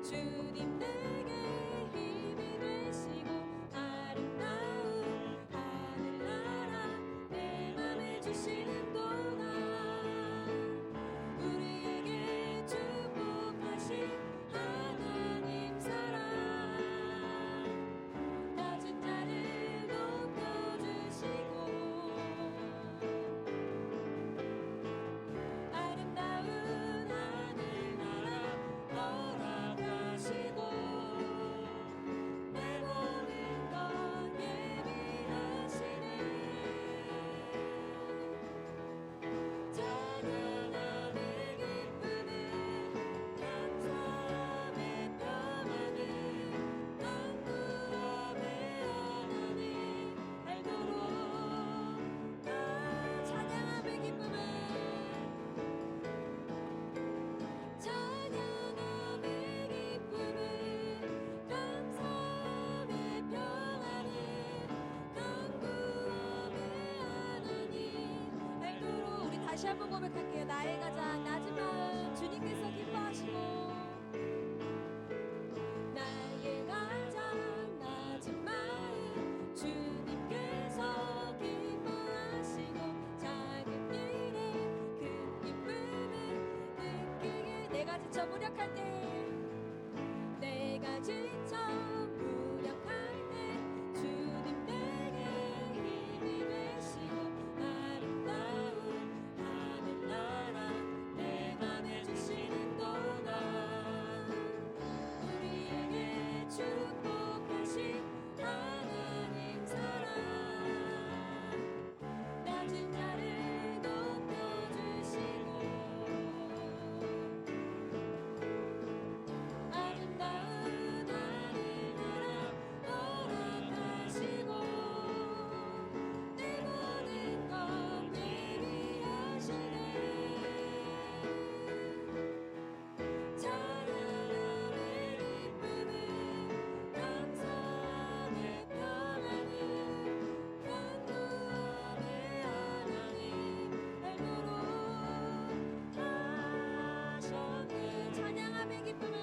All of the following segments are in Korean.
주님 내게 힘이 되시고 아름다운 하늘나라 내 맘에 주시는 동안 우리에게 축복하신 하나님 사랑 낮은 자를 높여주시고 아름다운 하늘나라 허락하시고 내 모든 것 예비하시네 찬양함의 기쁨은 감사함의 평안은 강구함의 하나님 알도록 찬양함의 기쁨은 찬양함의 기쁨은 감사함의 평안은 강구함의 하나님 알도록 우리 다시 한번 고백할게요. 나의 가장 낮은 마음 주님께서 기뻐하시고 나의 가장 낮은 마음 주님께서 기뻐하시고 작은 일에 큰 기쁨을 느끼게 내가 지쳐 무력할 때 내가 지쳐 무력할 때 주님 내게 힘이 되시고 아름다운 하늘나라 내 맘에 주시는 동안 우리에게 축복하신 하나님 사랑 낮은 자를 높여주시고 아름다운 하늘나라 허락하시고 내 모든 것 예비하시네 찬양함의 기쁨은 감사함의 평안은 강구함의 하나님 알도록 하셨네 찬양함의 기쁨은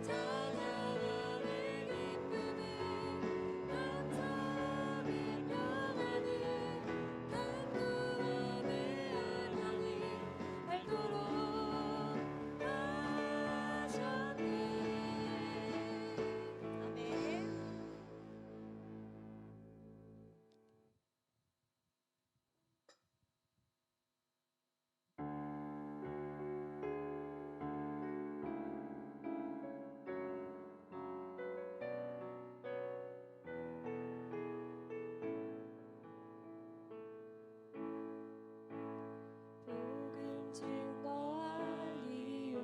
찬양함의 기쁨은 감사함의 평안은 강구함의 하나님 알도록 하셨네 아멘. 복음 증거할 이유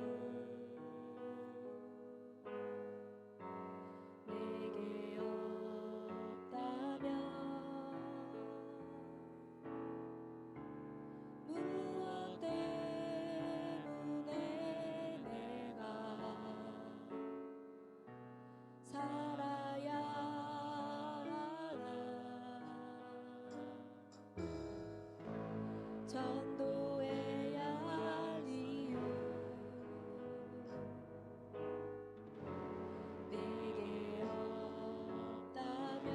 내게 없다면 무엇 때문에 내가 살아야 하나 전도해야 할 이유 내게 없다면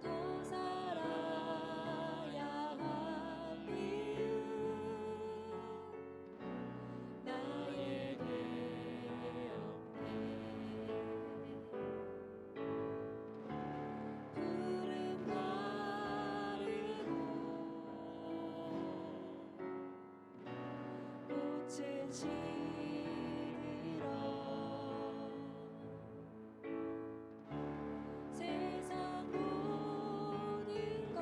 더 살아야 할 이유 나에게 없네 푸른 마르고 꽃은 시들어 세상 모든 것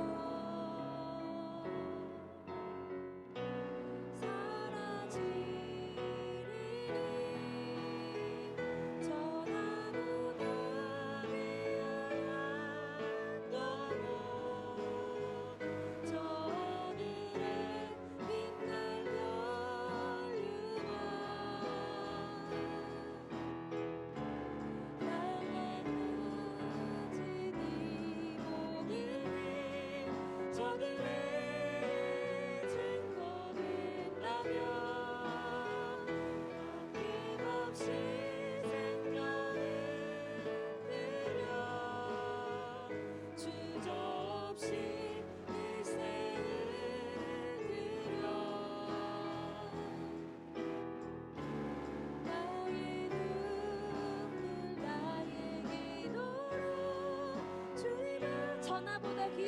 사라지리니 저 나무 가게 하얀 영혼 저 하늘에 빛날 연류와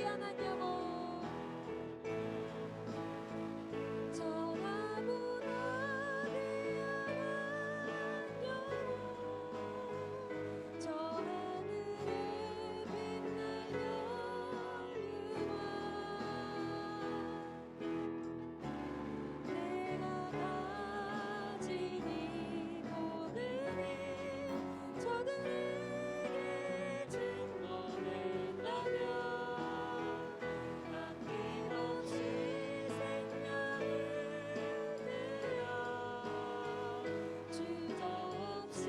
미안한 여보 전화보다 미안한 여보 저 하늘에 빛날 연유와 내가 가진 이 모든 힘 저들에게 증거된다면 아낌없이 생명을 내어 주저없이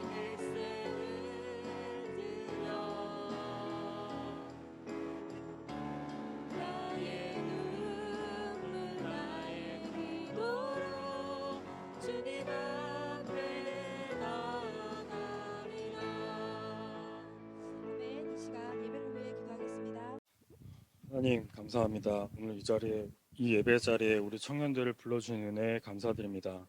일생을 드려 나의 눈물 나의 기도로 주님 앞에 나아가리라. 아멘. 이 시간 예배를 위해 기도하겠습니다. 하나님 감사합니다. 오늘 이 예배 자리에 우리 청년들을 불러주신 은혜에 감사드립니다.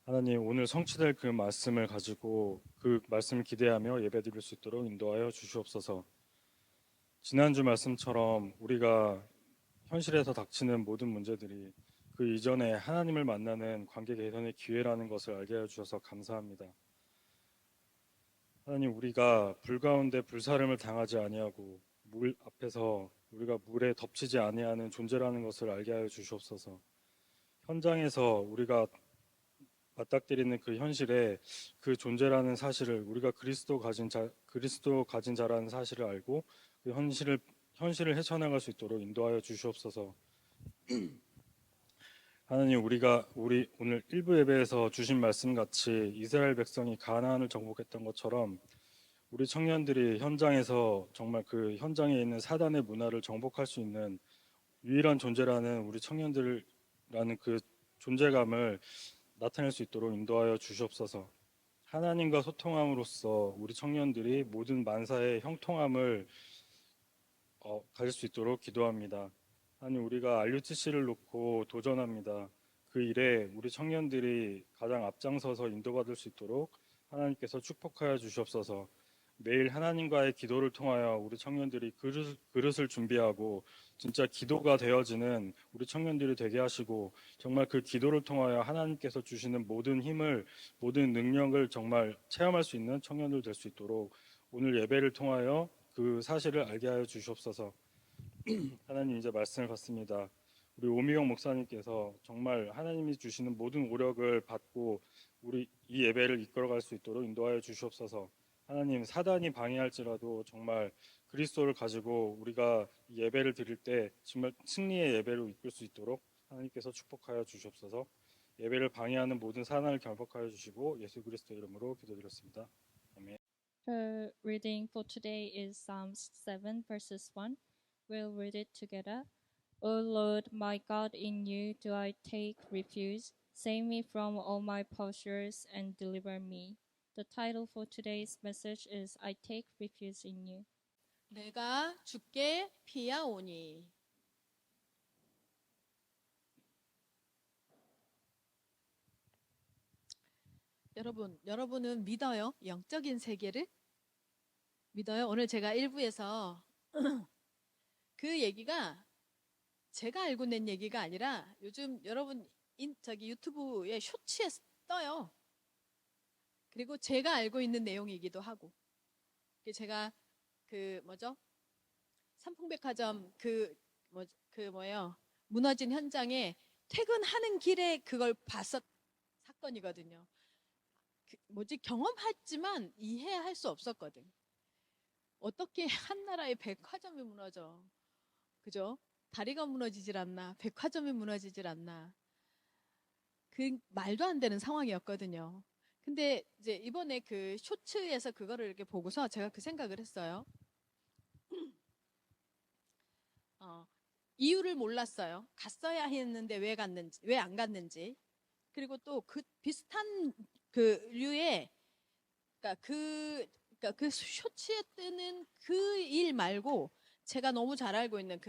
하나님 오늘 성취될 그 말씀을 가지고 그 말씀을 기대하며 예배드릴 수 있도록 인도하여 주시옵소서. 지난주 말씀처럼 우리가 현실에서 닥치는 모든 문제들이 그 이전에 하나님을 만나는 관계 개선의 기회라는 것을 알게 해 주셔서 감사합니다. 하나님 우리가 불 가운데 불사름을 당하지 아니하고 물 앞에서 우리가 물에 덮치지 아니하는 존재라는 것을 알게 하여 주시옵소서. 현장에서 우리가 맞닥뜨리는 그 현실에 그 존재라는 사실을 우리가 그리스도 가진 자라는 사실을 알고 그 현실을 헤쳐나갈 수 있도록 인도하여 주시옵소서. 하나님 우리 오늘 일부 예배에서 주신 말씀 같이 이스라엘 백성이 가나안을 정복했던 것처럼 우리 청년들이 현장에서 정말 그 현장에 있는 사단의 문화를 정복할 수 있는 유일한 존재라는 우리 청년들이라는 그 존재감을 나타낼 수 있도록 인도하여 주시옵소서. 하나님과 소통함으로써 우리 청년들이 모든 만사의 형통함을 가질 수 있도록 기도합니다. 하나님 우리가 RUTC를 놓고 도전합니다. 그 일에 우리 청년들이 가장 앞장서서 인도받을 수 있도록 하나님께서 축복하여 주시옵소서. 매일 하나님과의 기도를 통하여 우리 청년들이 그릇을 준비하고 진짜 기도가 되어지는 우리 청년들이 되게 하시고 정말 그 기도를 통하여 하나님께서 주시는 모든 힘을 모든 능력을 정말 체험할 수 있는 청년들 될 수 있도록 오늘 예배를 통하여 그 사실을 알게 하여 주시옵소서. 하나님 이제 말씀을 받습니다. 우리 오미영 목사님께서 정말 하나님이 주시는 모든 오력을 받고 우리 이 예배를 이끌어갈 수 있도록 인도하여 주시옵소서. 하나님 사단이 방해할지라도 정말 그리스도를 가지고 우리가 이 예배를 드릴 때 정말 승리의 예배로 이끌 수 있도록 하나님께서 축복하여 주시옵소서. 예배를 방해하는 모든 사단을 결박하여 주시고 예수 그리스도 이름으로 기도드렸습니다. 아멘. The reading for today is Psalms 7 verses 1. We'll read it together. O Lord, my God, in you do I take refuge. Save me from all my pursuers and deliver me. The title for today's message is I take refuge in you. 내가 주께 피하오니. 여러분은 믿어요? 영적인 세계를? 믿어요? 오늘 제가 일부에서 그 얘기가 제가 알고 낸 얘기가 아니라 요즘 여러분 유튜브에 쇼츠에 떠요. 그리고 제가 알고 있는 내용이기도 하고. 제가 삼풍백화점 무너진 현장에 퇴근하는 길에 그걸 봤었 사건이거든요. 경험했지만 이해할 수 없었거든. 어떻게 한 나라의 백화점이 무너져? 그죠? 다리가 무너지질 않나? 백화점이 무너지질 않나? 그 말도 안 되는 상황이었거든요. 근데 이제 이번에 그 쇼츠에서 그거를 이렇게 보고서 제가 그 생각을 했어요. 이유를 몰랐어요. 갔어야 했는데 왜 안 갔는지. 그리고 또 그 비슷한 그 류의 그러니까 그 쇼츠에 뜨는 그 일 말고 제가 너무 잘 알고 있는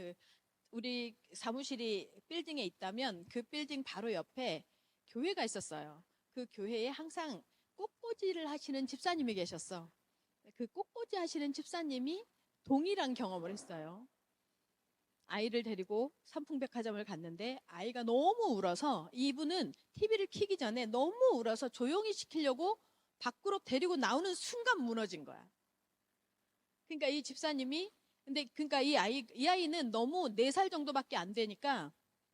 우리 사무실이 빌딩에 있다면 그 빌딩 바로 옆에 교회가 있었어요. 그 교회에 항상 꽃꽂이를 하시는 집사님이 계셨어. 그 꽃꽂이 하시는 집사님이 동일한 경험을 했어요. 아이를 데리고 삼풍백화점을 갔는데 아이가 너무 울어서 이분은 TV를 켜기 전에 너무 울어서 조용히 시키려고 밖으로 데리고 나오는 순간 무너진 거야. 그러니까 이 집사님이 근데 그러니까 이 아이는 너무 4살 정도밖에 안 되니까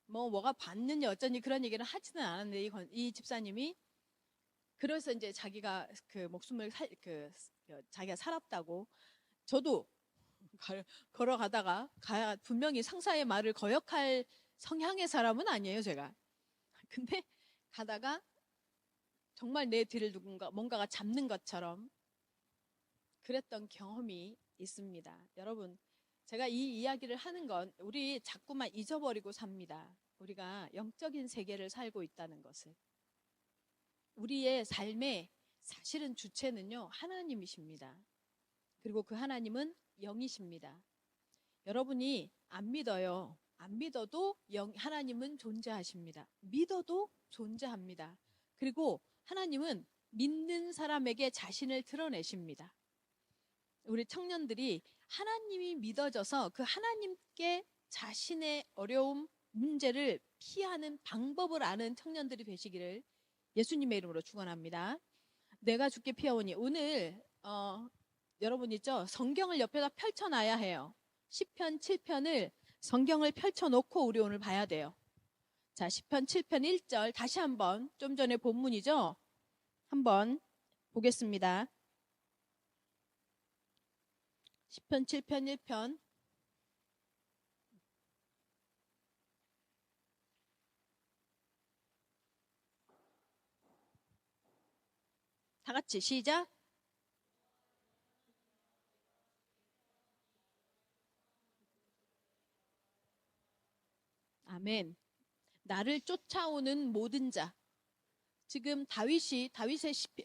뭐가 봤느니 어쩌니 그런 얘기를 하지는 않았는데 이 집사님이 그래서 이제 자기가 그 목숨을 자기가 살았다고 저도 걸어가다가 분명히 상사의 말을 거역할 성향의 사람은 아니에요, 제가. 근데 가다가 정말 내 뒤를 뭔가가 잡는 것처럼 그랬던 경험이 있습니다. 여러분, 제가 이 이야기를 하는 건 우리 자꾸만 잊어버리고 삽니다. 우리가 영적인 세계를 살고 있다는 것을. 우리의 삶의 사실은 주체는요, 하나님이십니다. 그리고 그 하나님은 영이십니다. 여러분이 안 믿어요. 안 믿어도 하나님은 존재하십니다. 믿어도 존재합니다. 그리고 하나님은 믿는 사람에게 자신을 드러내십니다. 우리 청년들이 하나님이 믿어져서 그 하나님께 자신의 어려움, 문제를 피하는 방법을 아는 청년들이 되시기를 예수님의 이름으로 축원합니다. 내가 주께 피하오니 오늘 여러분 있죠? 성경을 옆에다 펼쳐놔야 해요. 10편, 7편을 성경을 펼쳐놓고 우리 오늘 봐야 돼요. 자, 10편, 7편 1절 다시 한번 좀 전에 본문이죠? 한번 보겠습니다. 10편, 7편, 1편 다 같이 시작. 아멘. 나를 쫓아오는 모든 자. 지금 다윗의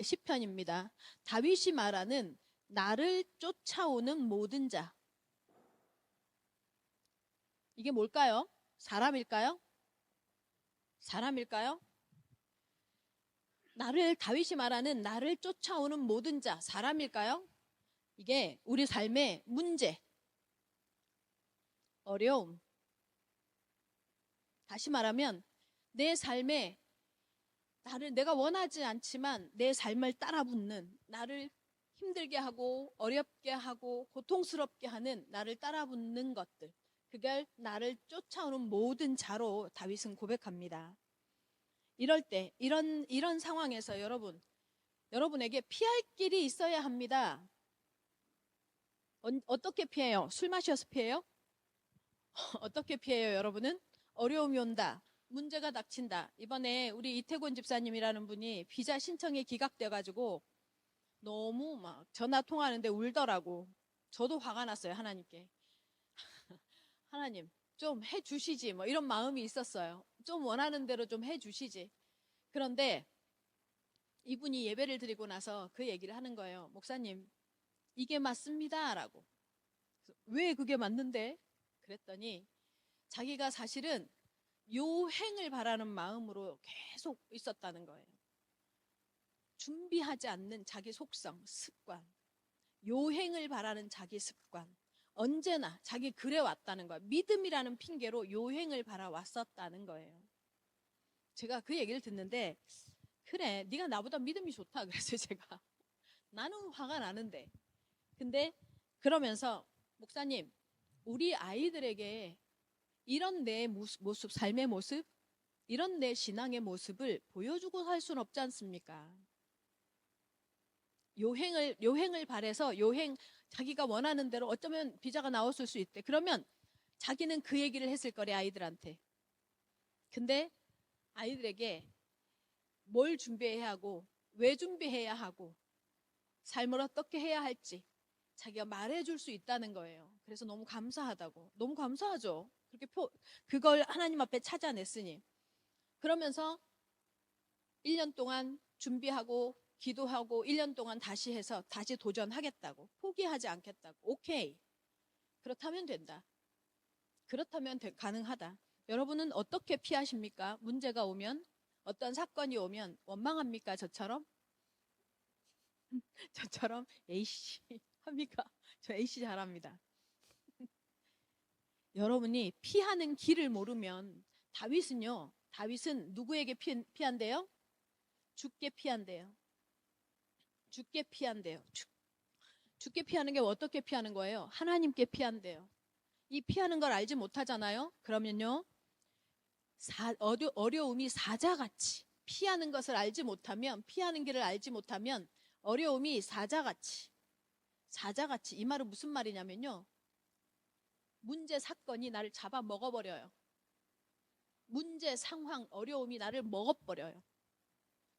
시편입니다. 다윗이 말하는 나를 쫓아오는 모든 자. 이게 뭘까요? 사람일까요? 사람일까요? 다윗이 말하는 나를 쫓아오는 모든 자, 사람일까요? 이게 우리 삶의 문제, 어려움. 다시 말하면 내 삶에 내가 원하지 않지만 내 삶을 따라붙는, 나를 힘들게 하고 어렵게 하고 고통스럽게 하는 나를 따라붙는 것들, 그걸 나를 쫓아오는 모든 자로 다윗은 고백합니다. 이럴 때 이런 상황에서 여러분에게 피할 길이 있어야 합니다. 어떻게 피해요? 술 마셔서 피해요? 어떻게 피해요, 여러분은? 어려움이 온다. 문제가 닥친다. 이번에 우리 이태곤 집사님이라는 분이 비자 신청이 기각돼가지고 너무 막 전화 통화하는데 울더라고. 저도 화가 났어요, 하나님께. 하나님, 좀 해주시지. 뭐 이런 마음이 있었어요. 좀 원하는 대로 좀 해주시지. 그런데 이분이 예배를 드리고 나서 그 얘기를 하는 거예요. 목사님, 이게 맞습니다. 라고. 왜 그게 맞는데? 그랬더니 자기가 사실은 요행을 바라는 마음으로 계속 있었다는 거예요. 준비하지 않는 자기 속성, 습관, 요행을 바라는 자기 습관, 언제나 자기 그래왔다는 거예요. 믿음이라는 핑계로 요행을 바라왔었다는 거예요. 제가 그 얘기를 듣는데 그래, 네가 나보다 믿음이 좋다 그랬어요. 제가 나는 화가 나는데. 근데 그러면서 목사님, 우리 아이들에게 이런 내 모습, 삶의 모습, 이런 내 신앙의 모습을 보여주고 살 수는 없지 않습니까? 요행을 바래서 자기가 원하는 대로 어쩌면 비자가 나왔을 수 있대. 그러면 자기는 그 얘기를 했을 거래, 아이들한테. 근데 아이들에게 뭘 준비해야 하고 왜 준비해야 하고 삶을 어떻게 해야 할지 자기가 말해줄 수 있다는 거예요. 그래서 너무 감사하다고. 너무 감사하죠. 그걸 하나님 앞에 찾아냈으니. 그러면서 1년 동안 준비하고 기도하고 1년 동안 다시 해서 다시 도전하겠다고. 포기하지 않겠다고. 오케이. 그렇다면 된다. 그렇다면 가능하다. 여러분은 어떻게 피하십니까? 문제가 오면, 어떤 사건이 오면 원망합니까? 저처럼? 저처럼 A씨 합니까? 저 A씨 잘합니다. 여러분이 피하는 길을 모르면 다윗은 누구에게 피한대요? 죽게 피한대요. 죽게 피한대요. 죽게 피하는 게 어떻게 피하는 거예요? 하나님께 피한대요. 이 피하는 걸 알지 못하잖아요. 그러면요, 어려움이 사자같이 피하는 것을 알지 못하면, 피하는 길을 알지 못하면 어려움이 사자같이 이 말은 무슨 말이냐면요, 문제 사건이 나를 잡아 먹어버려요. 문제 상황 어려움이 나를 먹어버려요.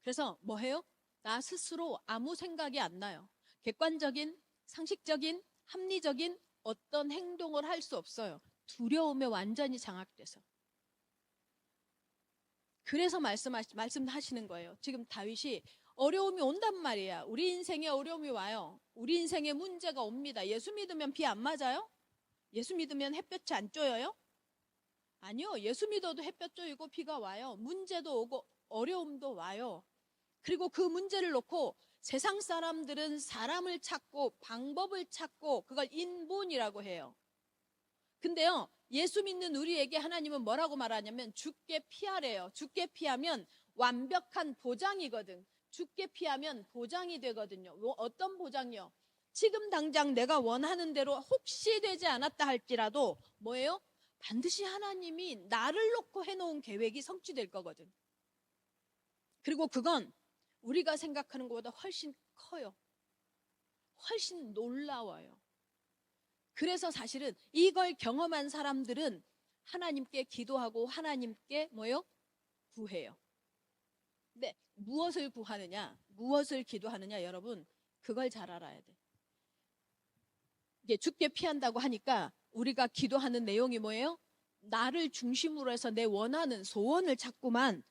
그래서 뭐 해요? 나 스스로 아무 생각이 안 나요. 객관적인, 상식적인, 합리적인 어떤 행동을 할 수 없어요. 두려움에 완전히 장악돼서. 그래서 말씀하시는 거예요. 지금 다윗이 어려움이 온단 말이야. 우리 인생에 어려움이 와요. 우리 인생에 문제가 옵니다. 예수 믿으면 비 안 맞아요? 예수 믿으면 햇볕이 안 쬐어요? 아니요. 예수 믿어도 햇볕 쬐이고 비가 와요. 문제도 오고 어려움도 와요. 그리고 그 문제를 놓고 세상 사람들은 사람을 찾고 방법을 찾고 그걸 인본이라고 해요. 근데요, 예수 믿는 우리에게 하나님은 뭐라고 말하냐면 죽게 피하래요. 죽게 피하면 완벽한 보장이거든. 죽게 피하면 보장이 되거든요. 어떤 보장이요? 지금 당장 내가 원하는 대로 혹시 되지 않았다 할지라도 뭐예요? 반드시 하나님이 나를 놓고 해놓은 계획이 성취될 거거든. 그리고 그건 우리가 생각하는 것보다 훨씬 커요. 훨씬 놀라워요. 그래서 사실은 이걸 경험한 사람들은 하나님께 기도하고 하나님께 뭐요? 구해요. 근데 무엇을 구하느냐, 무엇을 기도하느냐, 여러분 그걸 잘 알아야 돼. 이게 죽게 피한다고 하니까 우리가 기도하는 내용이 뭐예요? 나를 중심으로 해서 내 원하는 소원을 찾고만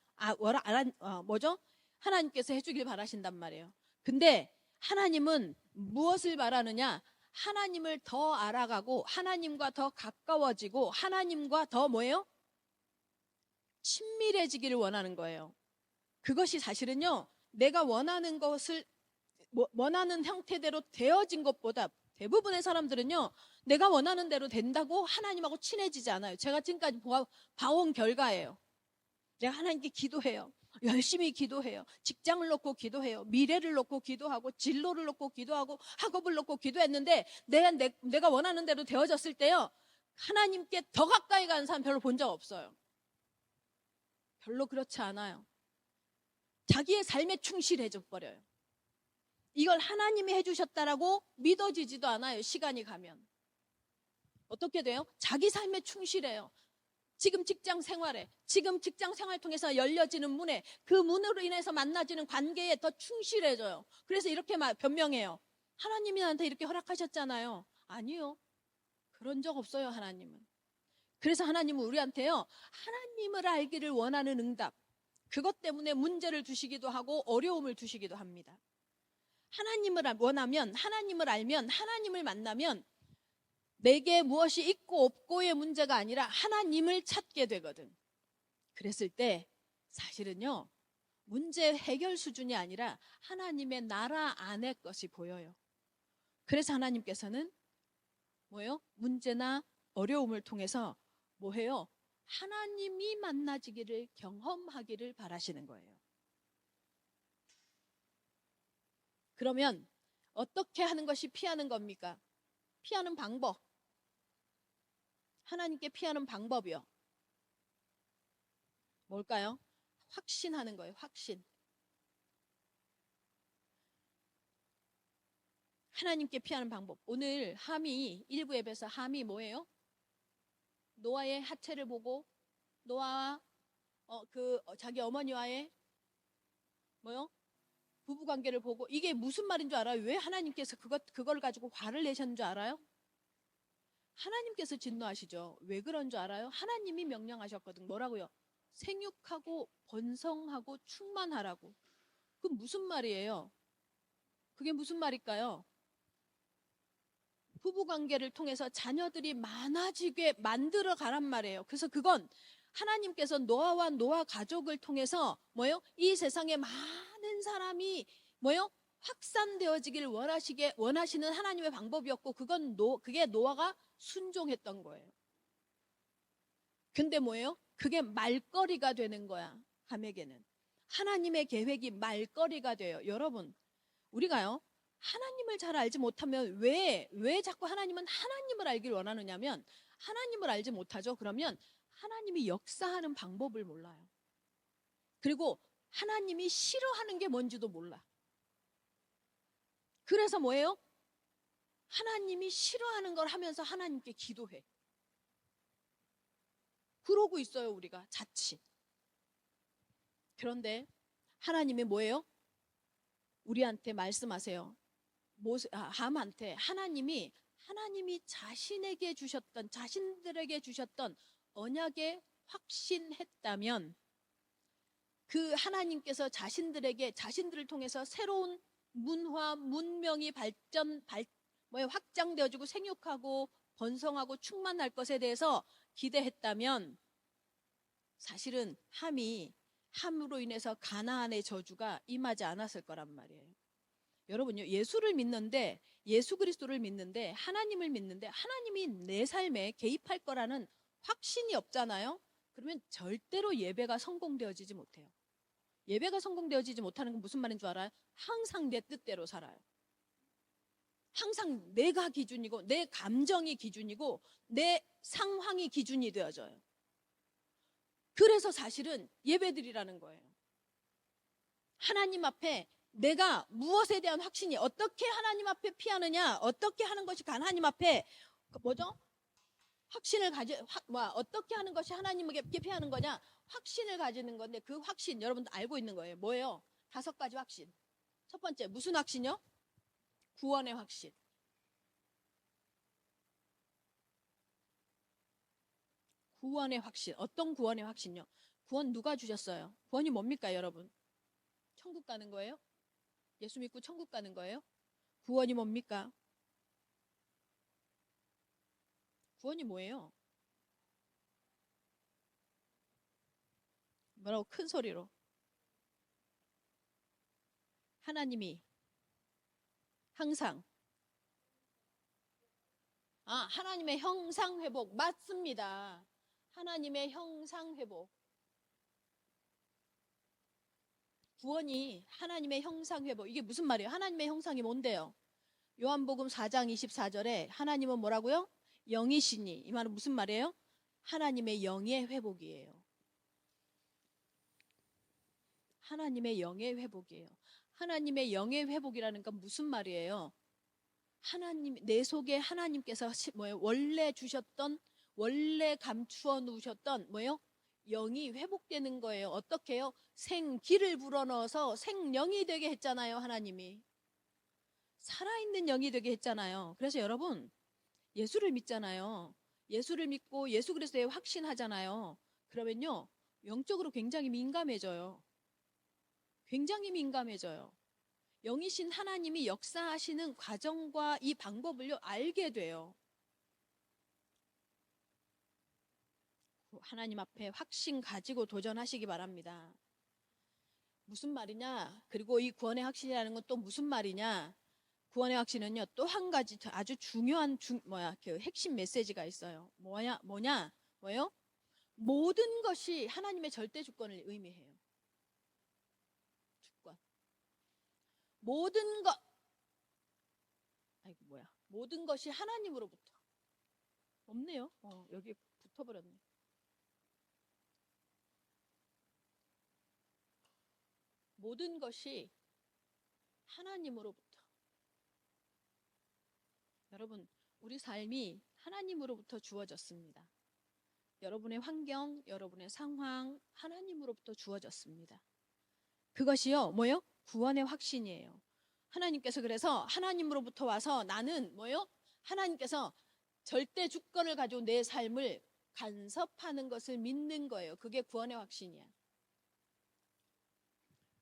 하나님께서 해주길 바라신단 말이에요. 근데 하나님은 무엇을 바라느냐? 하나님을 더 알아가고 하나님과 더 가까워지고 하나님과 더 뭐예요? 친밀해지기를 원하는 거예요. 그것이 사실은요, 내가 원하는 것을 원하는 형태대로 되어진 것보다 대부분의 사람들은요, 내가 원하는 대로 된다고 하나님하고 친해지지 않아요. 제가 지금까지 봐온 결과예요. 내가 하나님께 기도해요. 열심히 기도해요. 직장을 놓고 기도해요. 미래를 놓고 기도하고 진로를 놓고 기도하고 학업을 놓고 기도했는데 내가 원하는 대로 되어졌을 때요, 하나님께 더 가까이 가는 사람 별로 본 적 없어요. 별로 그렇지 않아요. 자기의 삶에 충실해져 버려요. 이걸 하나님이 해주셨다라고 믿어지지도 않아요. 시간이 가면. 어떻게 돼요? 자기 삶에 충실해요. 지금 직장 생활 통해서 열려지는 문에, 그 문으로 인해서 만나지는 관계에 더 충실해져요. 그래서 이렇게 변명해요. 하나님이 나한테 이렇게 허락하셨잖아요. 아니요. 그런 적 없어요, 하나님은. 그래서 하나님은 우리한테요, 하나님을 알기를 원하는 응답, 그것 때문에 문제를 주시기도 하고 어려움을 주시기도 합니다. 하나님을 원하면, 하나님을 알면, 하나님을 만나면 내게 무엇이 있고 없고의 문제가 아니라 하나님을 찾게 되거든. 그랬을 때 사실은요, 문제 해결 수준이 아니라 하나님의 나라 안의 것이 보여요. 그래서 하나님께서는 뭐예요? 문제나 어려움을 통해서 뭐해요? 하나님이 만나지기를, 경험하기를 바라시는 거예요. 그러면 어떻게 하는 것이 피하는 겁니까? 피하는 방법. 하나님께 피하는 방법이요. 뭘까요? 확신하는 거예요. 확신. 하나님께 피하는 방법. 오늘 함이, 일부 앱에서 함이 뭐예요? 노아의 하체를 보고 노아와 자기 어머니와의 뭐요? 부부 관계를 보고, 이게 무슨 말인 줄 알아요? 왜 하나님께서 그걸 가지고 화를 내셨는 줄 알아요? 하나님께서 진노하시죠. 왜 그런 줄 알아요? 하나님이 명령하셨거든. 뭐라고요? 생육하고 번성하고 충만하라고. 그건 무슨 말이에요? 그게 무슨 말일까요? 부부 관계를 통해서 자녀들이 많아지게 만들어 가란 말이에요. 그래서 그건 하나님께서 노아와 노아 가족을 통해서 뭐요? 이 세상에 많은 사람이 뭐요? 확산되어지기를 원하시는 하나님의 방법이었고, 그게 노아가 순종했던 거예요. 근데 뭐예요? 그게 말거리가 되는 거야. 감에게는 하나님의 계획이 말거리가 돼요. 여러분, 우리가요 하나님을 잘 알지 못하면 왜 자꾸 하나님을 알길 원하느냐면, 하나님을 알지 못하죠. 그러면 하나님이 역사하는 방법을 몰라요. 그리고 하나님이 싫어하는 게 뭔지도 몰라. 그래서 뭐예요? 하나님이 싫어하는 걸 하면서 하나님께 기도해. 그러고 있어요, 우리가 자칫. 그런데 하나님이 뭐예요? 우리한테 말씀하세요. 함한테 하나님이 자신들에게 주셨던 언약에 확신했다면, 그 하나님께서 자신들을 통해서 새로운 문화, 문명이 확장되어지고 생육하고 번성하고 충만할 것에 대해서 기대했다면, 사실은 함으로 인해서 가나안의 저주가 임하지 않았을 거란 말이에요. 여러분요, 예수 그리스도를 믿는데, 하나님을 믿는데 하나님이 내 삶에 개입할 거라는 확신이 없잖아요. 그러면 절대로 예배가 성공되어지지 못해요. 예배가 성공되어지지 못하는 건 무슨 말인 줄 알아요? 항상 내 뜻대로 살아요. 항상 내가 기준이고, 내 감정이 기준이고, 내 상황이 기준이 되어져요. 그래서 사실은 예배드리라는 거예요. 하나님 앞에 내가 무엇에 대한 확신이, 어떻게 하나님 앞에 피하느냐, 어떻게 하는 것이 하나님 앞에 확신을 어떻게 하는 것이 하나님에게 피하는 거냐, 확신을 가지는 건데, 그 확신 여러분도 알고 있는 거예요. 뭐예요? 5가지 확신. 첫 번째, 무슨 확신이요? 구원의 확신. 구원의 확신. 어떤 구원의 확신요? 구원 누가 주셨어요? 구원이 뭡니까, 여러분? 천국 가는 거예요? 예수 믿고 천국 가는 거예요? 구원이 뭡니까? 구원이 뭐예요? 뭐라고? 큰 소리로. 하나님이 항상 하나님의 형상 회복. 맞습니다. 하나님의 형상 회복. 구원이 하나님의 형상 회복. 이게 무슨 말이에요? 하나님의 형상이 뭔데요? 요한복음 4장 24절에 하나님은 뭐라고요? 영이시니. 이 말은 무슨 말이에요? 하나님의 영의 회복이에요. 하나님의 영의 회복이에요. 하나님의 영의 회복이라는 건 무슨 말이에요? 내 속에 하나님께서 원래 주셨던, 원래 감추어 놓으셨던 영이 회복되는 거예요. 어떻게 해요? 생기를 불어넣어서 생령이 되게 했잖아요. 하나님이 살아있는 영이 되게 했잖아요. 그래서 여러분, 예수를 믿잖아요. 예수를 믿고 예수 그리스도에 확신하잖아요. 그러면요, 영적으로 굉장히 민감해져요. 굉장히 민감해져요. 영이신 하나님이 역사하시는 과정과 이 방법을요, 알게 돼요. 하나님 앞에 확신 가지고 도전하시기 바랍니다. 무슨 말이냐? 그리고 이 구원의 확신이라는 건 또 무슨 말이냐? 구원의 확신은요, 또 한 가지 아주 중요한 그 핵심 메시지가 있어요. 뭐예요? 모든 것이 하나님의 절대 주권을 의미해요. 주권. 모든 것이 하나님으로부터. 없네요. 여기 붙어버렸네. 모든 것이 하나님으로부터. 여러분, 우리 삶이 하나님으로부터 주어졌습니다. 여러분의 환경, 여러분의 상황, 하나님으로부터 주어졌습니다. 그것이요, 구원의 확신이에요. 하나님께서 그래서 하나님으로부터 와서 나는 하나님께서 절대 주권을 가지고 내 삶을 간섭하는 것을 믿는 거예요. 그게 구원의 확신이야.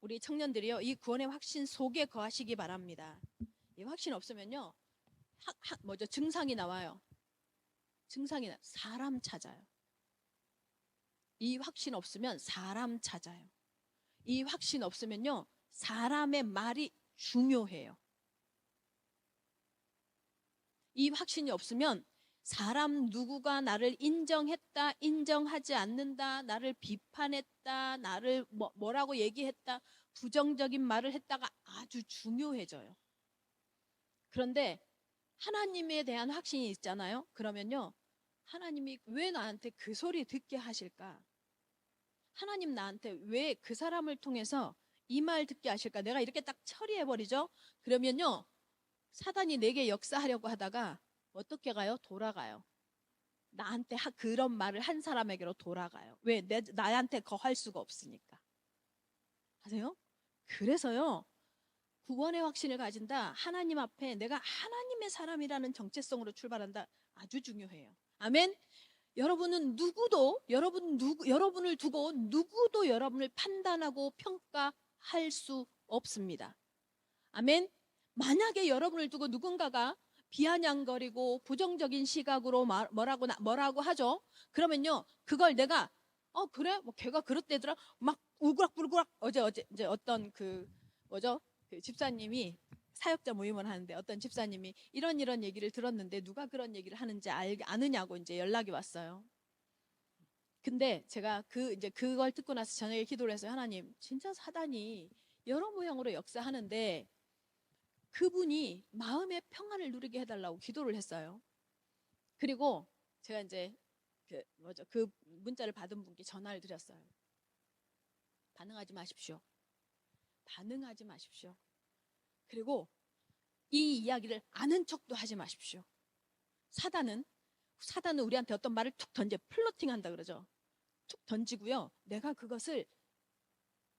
우리 청년들이요, 이 구원의 확신 속에 거하시기 바랍니다. 이 확신 없으면요, 증상이 나와요. 사람 찾아요. 이 확신 없으면 사람 찾아요. 이 확신 없으면요, 사람의 말이 중요해요. 이 확신이 없으면 사람 누구가 나를 인정했다, 인정하지 않는다, 나를 비판했다, 나를 뭐라고 얘기했다, 부정적인 말을 했다가 아주 중요해져요. 그런데 하나님에 대한 확신이 있잖아요. 그러면요, 하나님이 왜 나한테 그 소리 듣게 하실까? 하나님 나한테 왜 그 사람을 통해서 이 말 듣게 하실까? 내가 이렇게 딱 처리해버리죠. 그러면요, 사단이 내게 역사하려고 하다가 어떻게 가요? 돌아가요. 나한테 그런 말을 한 사람에게로 돌아가요. 왜? 나한테 거할 수가 없으니까. 아세요? 그래서요, 구원의 확신을 가진다. 하나님 앞에 내가 하나님의 사람이라는 정체성으로 출발한다. 아주 중요해요. 아멘. 여러분은 여러분을 두고 누구도 여러분을 판단하고 평가할 수 없습니다. 아멘. 만약에 여러분을 두고 누군가가 비아냥거리고 부정적인 시각으로 뭐라고 하죠. 그러면요, 그걸 내가 그래? 뭐 걔가 그렇대더라. 막 울그락불그락. 어제 이제 어떤 그 집사님이 사역자 모임을 하는데 어떤 집사님이 이런 얘기를 들었는데 누가 그런 얘기를 하는지 아느냐고 이제 연락이 왔어요. 근데 제가 그걸 듣고 나서 저녁에 기도를 해서 하나님, 진짜 사단이 여러 모양으로 역사하는데 그분이 마음의 평안을 누리게 해달라고 기도를 했어요. 그리고 제가 이제 그 문자를 받은 분께 전화를 드렸어요. 반응하지 마십시오. 반응하지 마십시오. 그리고 이 이야기를 아는 척도 하지 마십시오. 사단은 우리한테 어떤 말을 툭 던져 플로팅한다 그러죠. 툭 던지고요, 내가 그것을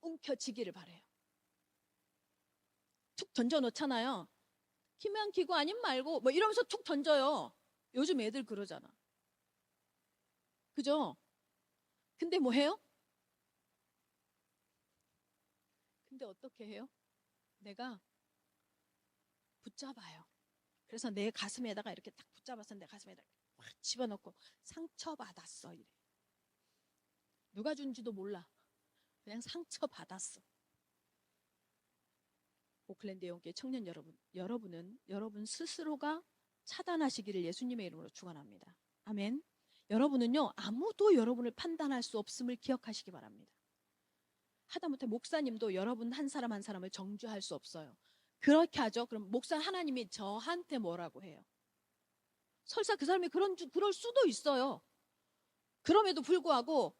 움켜쥐기를 바래요. 툭 던져 놓잖아요. 키면 키고 아님 말고 뭐 이러면서 툭 던져요. 요즘 애들 그러잖아. 그죠? 근데 뭐 해요? 근데 어떻게 해요? 내가 붙잡아요. 그래서 내 가슴에다가 이렇게 딱 붙잡아서 내 가슴에다가 확 집어넣고 상처받았어 이래. 누가 준지도 몰라. 그냥 상처받았어. 오클랜드 영계 청년 여러분은 여러분 스스로가 차단하시기를 예수님의 이름으로 축원합니다. 아멘. 여러분은요, 아무도 여러분을 판단할 수 없음을 기억하시기 바랍니다. 하다못해 목사님도 여러분 한 사람 한 사람을 정죄할 수 없어요. 그렇게 하죠. 그럼 목사 하나님이 저한테 뭐라고 해요? 설사 그 사람이 그럴 수도 있어요. 그럼에도 불구하고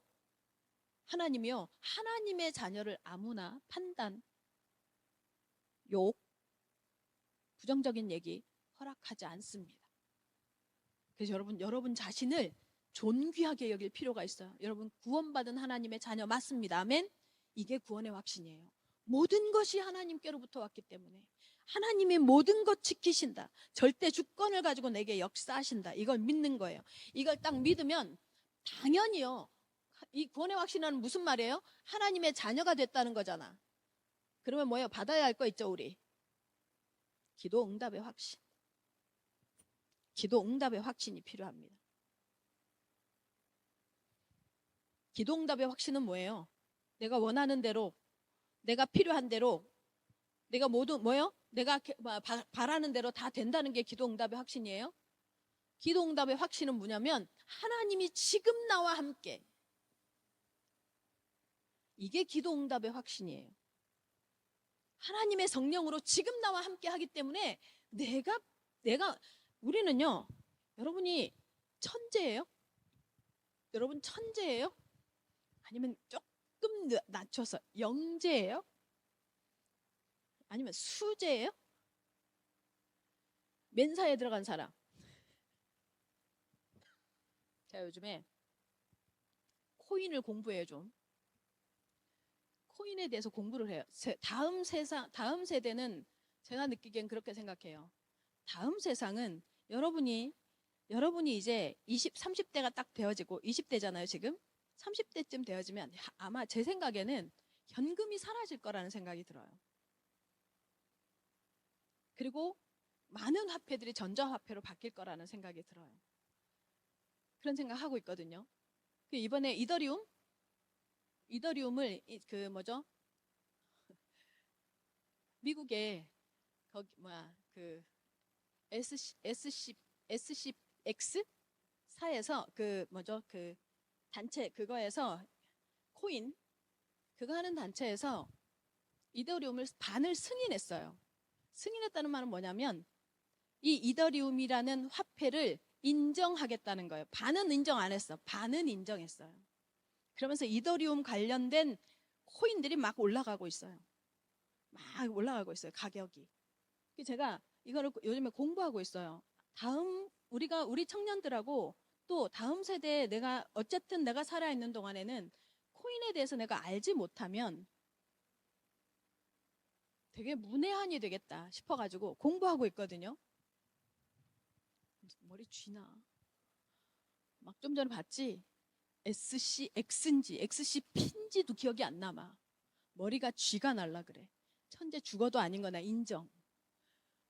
하나님이요, 하나님의 자녀를 아무나 판단, 욕, 부정적인 얘기 허락하지 않습니다. 그래서 여러분 자신을 존귀하게 여길 필요가 있어요. 여러분 구원받은 하나님의 자녀 맞습니다. 아멘. 이게 구원의 확신이에요. 모든 것이 하나님께로부터 왔기 때문에 하나님이 모든 것 지키신다. 절대 주권을 가지고 내게 역사하신다. 이걸 믿는 거예요. 이걸 딱 믿으면 당연히요, 이 구원의 확신은 무슨 말이에요? 하나님의 자녀가 됐다는 거잖아. 그러면 뭐예요? 받아야 할 거 있죠, 우리. 기도 응답의 확신. 기도 응답의 확신이 필요합니다. 기도 응답의 확신은 뭐예요? 내가 원하는 대로, 내가 필요한 대로, 내가 내가 바라는 대로 다 된다는 게 기도 응답의 확신이에요. 기도 응답의 확신은 뭐냐면 하나님이 지금 나와 함께. 이게 기도 응답의 확신이에요. 하나님의 성령으로 지금 나와 함께 하기 때문에 우리는요, 여러분이 천재예요? 여러분 천재예요? 아니면 조금 낮춰서 영재예요? 아니면 수재예요? 멘사에 들어간 사람. 제가 요즘에 코인을 공부해요, 좀. 코인에 대해서 공부를 해요. 다음 세대는 제가 느끼기엔 그렇게 생각해요. 다음 세상은 여러분이 이제 30대가 딱 되어지고 20대잖아요, 지금. 30대쯤 되어지면 아마 제 생각에는 현금이 사라질 거라는 생각이 들어요. 그리고 많은 화폐들이 전자화폐로 바뀔 거라는 생각이 들어요. 그런 생각하고 있거든요. 이번에 이더리움을 미국에 SC X 사에서 그 뭐죠? 그 단체 그거에서 코인 그거 하는 단체에서 이더리움을 반을 승인했어요. 승인했다는 말은 뭐냐면 이 이더리움이라는 화폐를 인정하겠다는 거예요. 반은 인정 안 했어. 반은 인정했어요. 그러면서 이더리움 관련된 코인들이 막 올라가고 있어요. 막 올라가고 있어요. 가격이. 제가 이거를 요즘에 공부하고 있어요. 다음 우리 청년들하고 또 다음 세대에 어쨌든 내가 살아있는 동안에는 코인에 대해서 내가 알지 못하면 되게 문외한이 되겠다 싶어가지고 공부하고 있거든요. 머리 쥐나. 막 좀 전에 봤지? SCX인지 XCP인지도 기억이 안 남아. 머리가 쥐가 날라 그래. 천재 죽어도 아닌 거나 인정.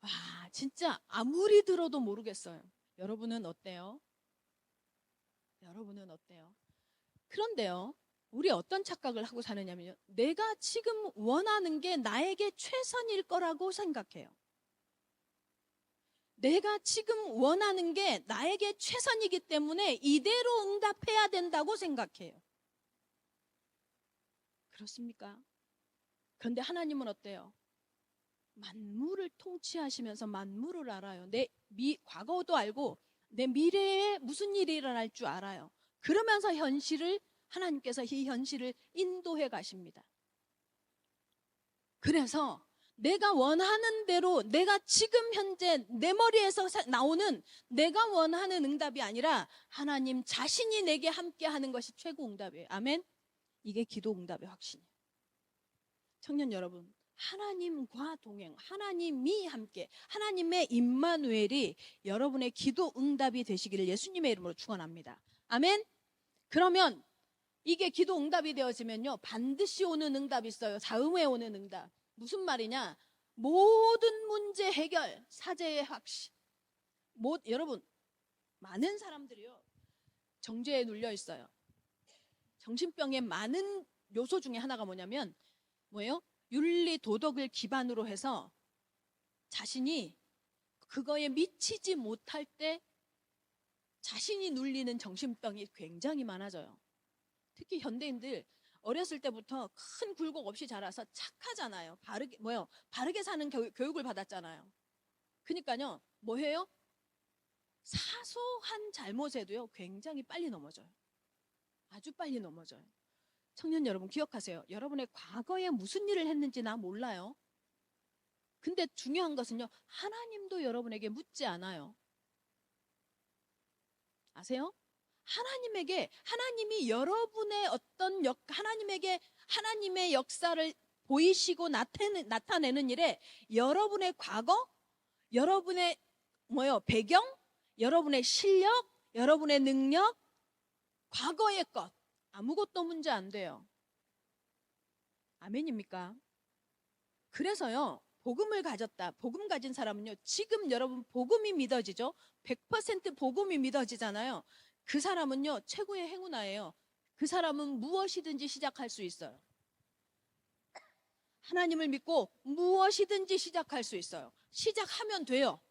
와, 진짜 아무리 들어도 모르겠어요. 여러분은 어때요? 여러분은 어때요? 그런데요, 우리 어떤 착각을 하고 사느냐면요. 내가 지금 원하는 게 나에게 최선일 거라고 생각해요. 내가 지금 원하는 게 나에게 최선이기 때문에 이대로 응답해야 된다고 생각해요. 그렇습니까? 그런데 하나님은 어때요? 만물을 통치하시면서 만물을 알아요. 내 과거도 알고 내 미래에 무슨 일이 일어날 줄 알아요. 그러면서 하나님께서 이 현실을 인도해 가십니다. 그래서 내가 원하는 대로 내가 지금 현재 내 머리에서 나오는 내가 원하는 응답이 아니라 하나님 자신이 내게 함께 하는 것이 최고 응답이에요. 아멘? 이게 기도 응답의 확신이에요. 청년 여러분, 하나님과 동행, 하나님이 함께, 하나님의 임마누엘이 여러분의 기도 응답이 되시기를 예수님의 이름으로 축원합니다. 아멘? 그러면 이게 기도 응답이 되어지면요, 반드시 오는 응답이 있어요. 다음에 오는 응답. 무슨 말이냐? 모든 문제 해결, 사제의 확신. 여러분, 많은 사람들이요, 정죄에 눌려 있어요. 정신병의 많은 요소 중에 하나가 뭐예요? 윤리 도덕을 기반으로 해서 자신이 그거에 미치지 못할 때 자신이 눌리는 정신병이 굉장히 많아져요. 특히 현대인들 어렸을 때부터 큰 굴곡 없이 자라서 착하잖아요. 바르게 사는 교육을 받았잖아요. 그러니까요, 뭐해요? 사소한 잘못에도요, 굉장히 빨리 넘어져요. 아주 빨리 넘어져요. 청년 여러분 기억하세요. 여러분의 과거에 무슨 일을 했는지 나 몰라요. 근데 중요한 것은요, 하나님도 여러분에게 묻지 않아요. 아세요? 하나님이 여러분의 하나님의 역사를 보이시고 나타내는 일에 여러분의 과거, 여러분의 배경, 여러분의 실력, 여러분의 능력, 과거의 것, 아무것도 문제 안 돼요. 아멘입니까? 그래서요, 복음 가진 사람은요, 지금 여러분 복음이 믿어지죠? 100% 복음이 믿어지잖아요. 그 사람은요, 최고의 행운아예요. 그 사람은 무엇이든지 시작할 수 있어요. 하나님을 믿고 무엇이든지 시작할 수 있어요. 시작하면 돼요.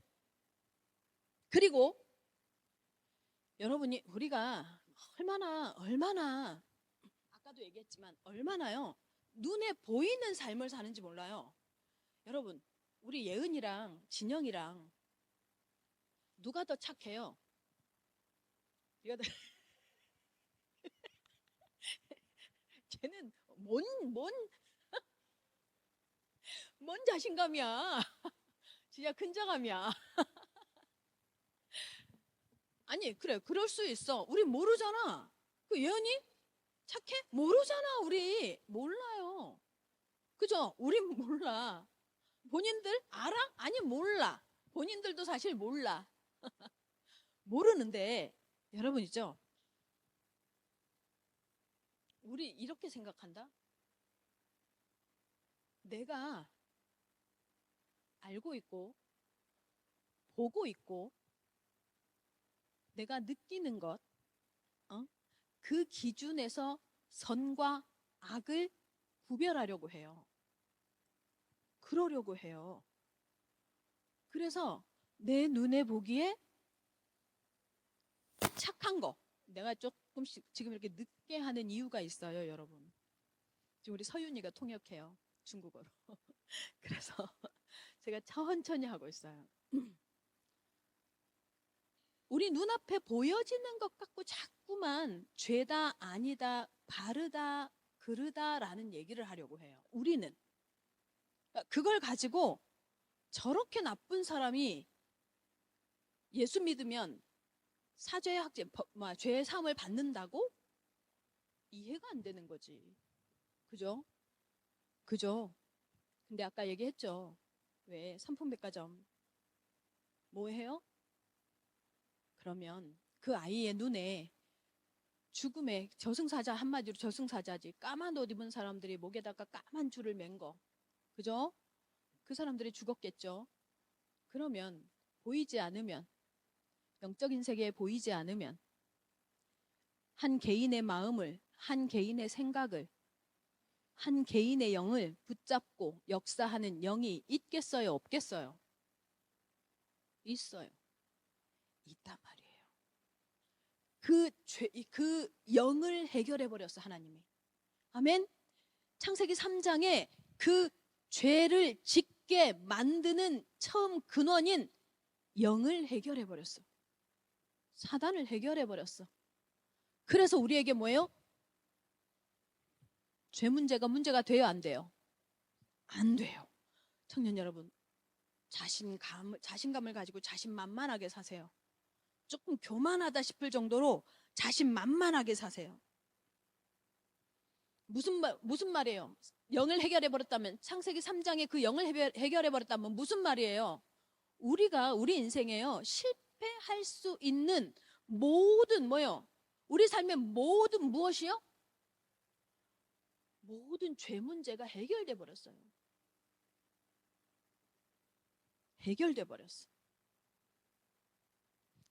그리고 우리가 얼마나 아까도 얘기했지만 얼마나요, 눈에 보이는 삶을 사는지 몰라요. 여러분, 우리 예은이랑 진영이랑 누가 더 착해요? 쟤는 뭔 자신감이야. 진짜 근자감이야. 아니, 그래, 그럴 수 있어. 우리 모르잖아. 그 예은이 착해? 모르잖아. 우리 몰라요. 그죠? 우린 몰라. 본인들 알아? 아니, 몰라. 본인들도 사실 몰라. 모르는데 여러분 있죠? 우리 이렇게 생각한다. 내가 알고 있고 보고 있고 내가 느끼는 것, 그 기준에서 선과 악을 구별하려고 해요. 그러려고 해요. 그래서 내 눈에 보기에 착한 거. 내가 조금씩 지금 이렇게 늦게 하는 이유가 있어요, 여러분. 지금 우리 서윤이가 통역해요, 중국어로. 그래서 제가 천천히 하고 있어요. 우리 눈앞에 보여지는 것 갖고 자꾸만 죄다, 아니다, 바르다, 그르다라는 얘기를 하려고 해요. 우리는. 그걸 가지고 저렇게 나쁜 사람이 예수 믿으면 사죄의 학제, 죄의 사함을 받는다고? 이해가 안 되는 거지. 그죠? 그죠? 근데 아까 얘기했죠. 왜? 삼풍백화점. 뭐 해요? 그러면 그 아이의 눈에 죽음의 저승사자, 한마디로 저승사자지. 까만 옷 입은 사람들이 목에다가 까만 줄을 맨 거. 그죠? 그 사람들이 죽었겠죠. 그러면 보이지 않으면, 영적인 세계에 보이지 않으면 한 개인의 마음을, 한 개인의 생각을, 한 개인의 영을 붙잡고 역사하는 영이 있겠어요, 없겠어요? 있어요. 있단 말이에요. 그 영을 해결해 버렸어, 하나님이. 아멘. 창세기 3장에 그 죄를 짓게 만드는 처음 근원인 영을 해결해 버렸어. 사단을 해결해 버렸어. 그래서 우리에게 뭐예요? 죄 문제가 돼요, 안 돼요? 안 돼요. 청년 여러분, 자신감을 가지고 자신만만하게 사세요. 조금 교만하다 싶을 정도로 자신만만하게 사세요. 무슨 말이에요? 영을 해결해 버렸다면, 창세기 3장에 그 영을 해결해 버렸다면 무슨 말이에요? 우리가 우리 인생에요, 실패할 수 있는 모든 뭐요? 우리 삶의 모든 무엇이요? 모든 죄 문제가 해결돼 버렸어요. 해결돼 버렸어.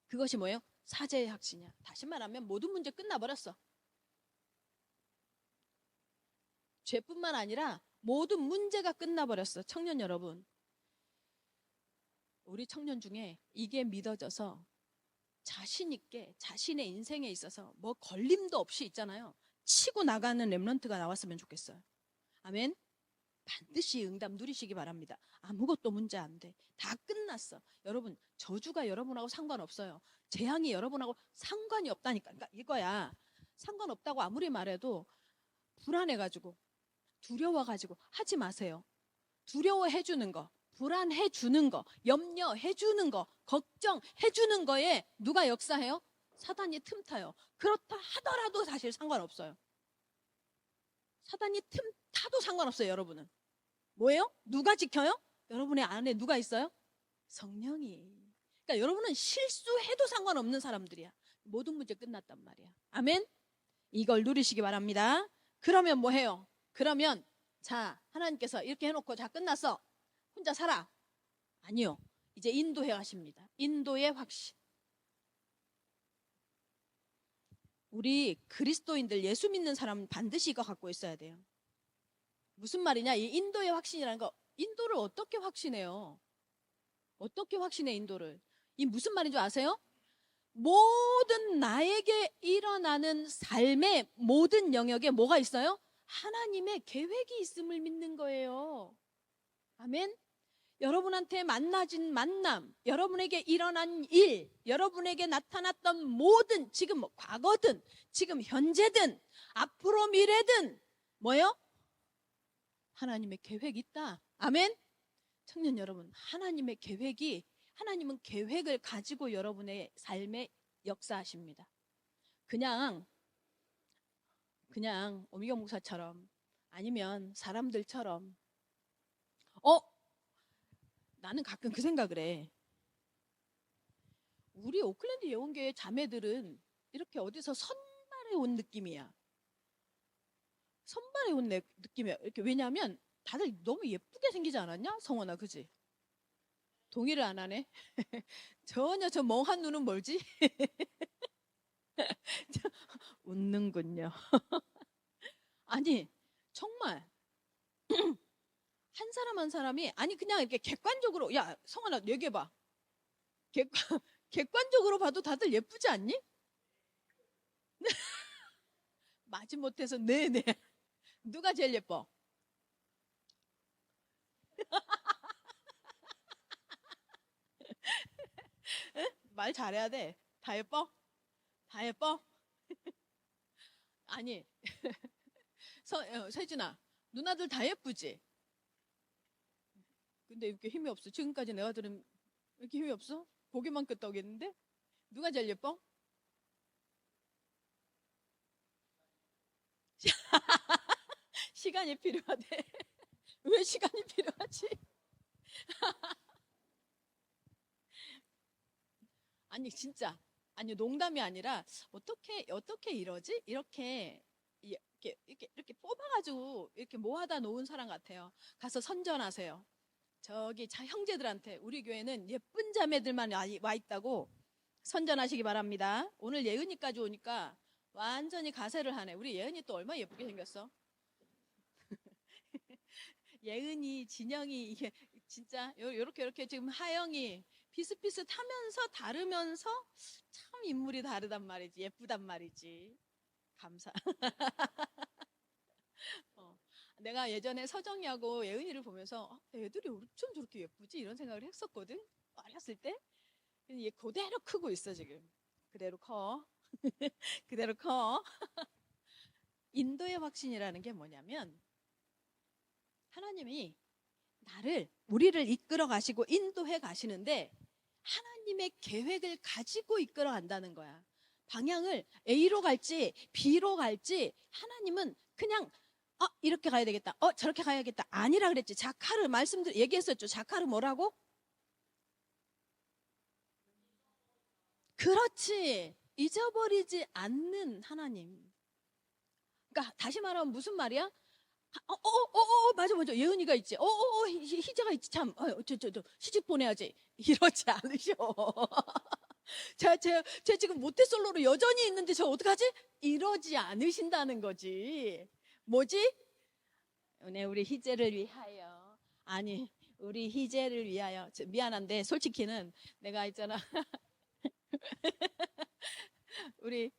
그것이 뭐예요? 사죄의 확신이야. 다시 말하면 모든 문제 끝나버렸어. 죄뿐만 아니라 모든 문제가 끝나버렸어. 청년 여러분, 우리 청년 중에 이게 믿어져서 자신 있게 자신의 인생에 있어서 뭐 걸림도 없이 있잖아요. 치고 나가는 렘넌트가 나왔으면 좋겠어요. 아멘. 반드시 응답 누리시기 바랍니다. 아무것도 문제 안 돼. 다 끝났어. 여러분, 저주가 여러분하고 상관없어요. 재앙이 여러분하고 상관이 없다니까. 그러니까 이거야. 상관없다고 아무리 말해도 불안해가지고, 두려워가지고 하지 마세요. 두려워해주는 거, 불안해주는 거, 염려해주는 거, 걱정해주는 거에 누가 역사해요? 사단이 틈타요. 그렇다 하더라도 사실 상관없어요. 사단이 틈타도 상관없어요. 여러분은 뭐예요? 누가 지켜요? 여러분의 안에 누가 있어요? 성령이. 그러니까 여러분은 실수해도 상관없는 사람들이야. 모든 문제 끝났단 말이야. 아멘. 이걸 누리시기 바랍니다. 그러면 뭐 해요? 그러면 자, 하나님께서 이렇게 해놓고 자, 끝났어, 혼자 살아. 아니요, 이제 인도해 가십니다. 인도의 확신. 우리 그리스도인들, 예수 믿는 사람은 반드시 이거 갖고 있어야 돼요. 무슨 말이냐? 이 인도의 확신이라는 거, 인도를 어떻게 확신해요? 어떻게 확신해, 인도를? 이 무슨 말인 줄 아세요? 모든 나에게 일어나는 삶의 모든 영역에 뭐가 있어요? 하나님의 계획이 있음을 믿는 거예요. 아멘. 여러분한테 만나진 만남, 여러분에게 일어난 일, 여러분에게 나타났던 모든, 지금 뭐 과거든, 지금 현재든, 앞으로 미래든 뭐예요? 하나님의 계획이 있다. 아멘. 청년 여러분, 하나님의 계획이, 하나님은 계획을 가지고 여러분의 삶에 역사하십니다. 그냥 오미경 목사처럼, 아니면 사람들처럼 나는 가끔 그 생각을 해. 우리 오클랜드 예원교회 자매들은 이렇게 어디서 선발해 온 느낌이야. 선발해 온 느낌이야. 이렇게, 왜냐하면 다들 너무 예쁘게 생기지 않았냐? 성원아, 그지? 동의를 안 하네. 전혀 저 멍한 눈은 뭘지? 웃는군요. 아니, 정말 한 사람 한 사람이, 아니 그냥 이렇게 객관적으로, 야 성원아 얘기해봐. 객관적으로 봐도 다들 예쁘지 않니? 마지못해서 네네. 누가 제일 예뻐? 말 잘해야 돼. 다 예뻐? 다 예뻐? 아니, 세진아, 누나들 다 예쁘지? 근데 이렇게 힘이 없어. 지금까지 내가 들은 왜 이렇게 힘이 없어? 보기만 끄떡이는데? 누가 제일 예뻐? 시간이 필요하대. 왜 시간이 필요하지? 아니 진짜 아니 농담이 아니라 어떻게 이러지? 이렇게 뽑아가지고 이렇게 모아다 놓은 사람 같아요. 가서 선전하세요. 저기 형제들한테 우리 교회는 예쁜 자매들만 와 있다고 선전하시기 바랍니다. 오늘 예은이까지 오니까 완전히 가세를 하네. 우리 예은이 또 얼마나 예쁘게 생겼어? 예은이, 진영이 이게 진짜 요렇게 지금 하영이 비슷비슷하면서 다르면서 참 인물이 다르단 말이지. 예쁘단 말이지. 감사. 내가 예전에 서정이하고 예은이를 보면서 애들이 어쩜 저렇게 예쁘지? 이런 생각을 했었거든. 어렸을 때. 근데 얘 그대로 크고 있어 지금. 그대로 커. 그대로 커. 인도의 확신이라는 게 뭐냐면 하나님이 우리를 이끌어 가시고 인도해 가시는데 하나님의 계획을 가지고 이끌어 간다는 거야. 방향을 A로 갈지 B로 갈지 하나님은 그냥 이렇게 가야 되겠다. 저렇게 가야겠다. 아니라 그랬지. 자카르 얘기했었죠. 자카르 뭐라고? 그렇지. 잊어버리지 않는 하나님. 그러니까 다시 말하면 무슨 말이야? 맞아. 예은이가 있지. 희재가 있지. 참, 저 시집 보내야지. 이러지 않으셔. 쟤 지금 모태솔로로 여전히 있는데 저 어떡하지? 이러지 않으신다는 거지. 뭐지? 우리 희재를 위하여. 아니, 우리 희재를 위하여. 미안한데, 솔직히는 내가 있잖아. 우리,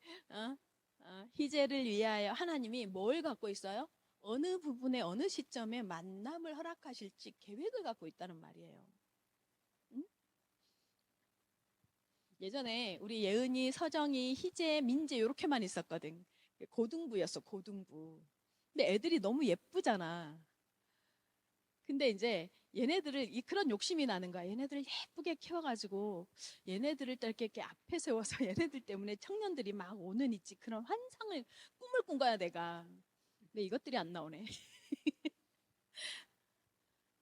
희재를 위하여 하나님이 뭘 갖고 있어요? 어느 부분에 어느 시점에 만남을 허락하실지 계획을 갖고 있다는 말이에요. 응? 예전에 우리 예은이, 서정이, 희재, 민재 이렇게만 있었거든. 고등부였어, 고등부. 근데 애들이 너무 예쁘잖아. 근데 이제 얘네들을 그런 욕심이 나는 거야. 얘네들을 예쁘게 키워가지고 얘네들을 이렇게 앞에 세워서 얘네들 때문에 청년들이 막 오는 있지. 그런 환상을 꿈을 꾼 거야 내가. 근데 이것들이 안 나오네.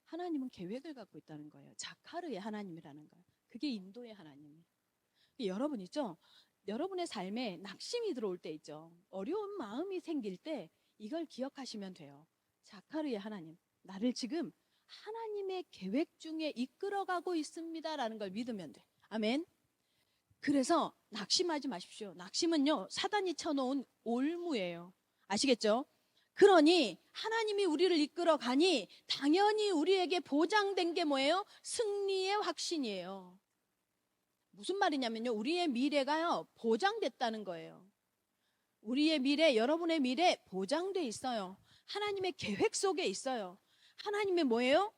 하나님은 계획을 갖고 있다는 거예요. 자카르의 하나님이라는 거예요. 그게 인도의 하나님. 여러분 있죠? 여러분의 삶에 낙심이 들어올 때 있죠. 어려운 마음이 생길 때 이걸 기억하시면 돼요. 자카르의 하나님. 나를 지금 하나님의 계획 중에 이끌어가고 있습니다라는 걸 믿으면 돼. 아멘. 그래서 낙심하지 마십시오. 낙심은요, 사단이 쳐놓은 올무예요. 아시겠죠? 그러니 하나님이 우리를 이끌어 가니 당연히 우리에게 보장된 게 뭐예요? 승리의 확신이에요. 무슨 말이냐면요, 우리의 미래가요 보장됐다는 거예요. 우리의 미래, 여러분의 미래 보장돼 있어요. 하나님의 계획 속에 있어요. 하나님의 뭐예요?